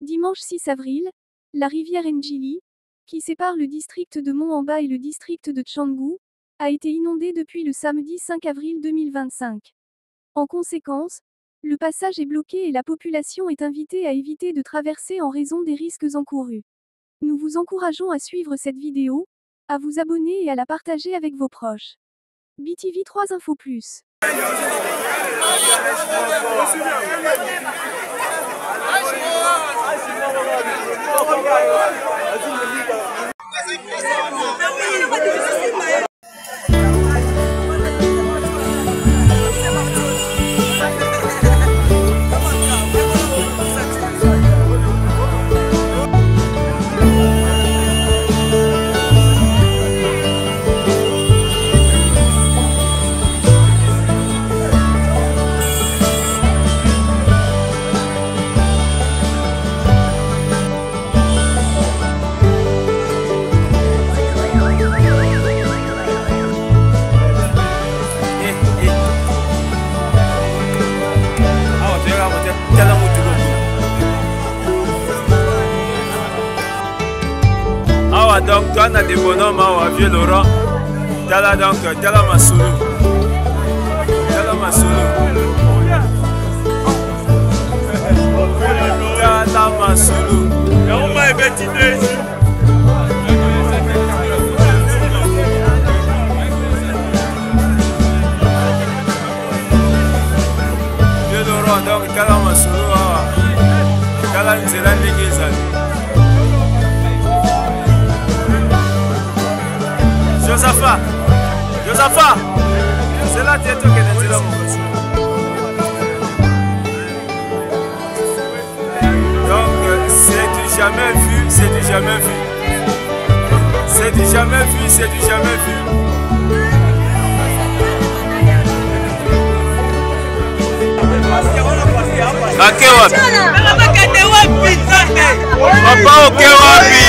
Dimanche 6 avril, la rivière Ndjili, qui sépare le district de Mont-en-Bas et le district de Tchangu, a été inondée depuis le samedi 5 avril 2025. En conséquence, le passage est bloqué et la population est invitée à éviter de traverser en raison des risques encourus. Nous vous encourageons à suivre cette vidéo, à vous abonner et à la partager avec vos proches. BTV 3 Infos Plus. Donc, toi, on a des bonhommes à Vieux Laurent. Tala donc, Tala Masulu. Tala Masulu. Tala Masulu. Et on m'a évité ici. Vieux Laurent, donc, Tala Masulu. Tala Nzela Nigizani. Josaphat, c'est là que tu es là. Donc c'est du jamais vu, c'est du jamais vu. C'est du jamais vu, c'est du jamais vu. Akewa. Papa Okewapi.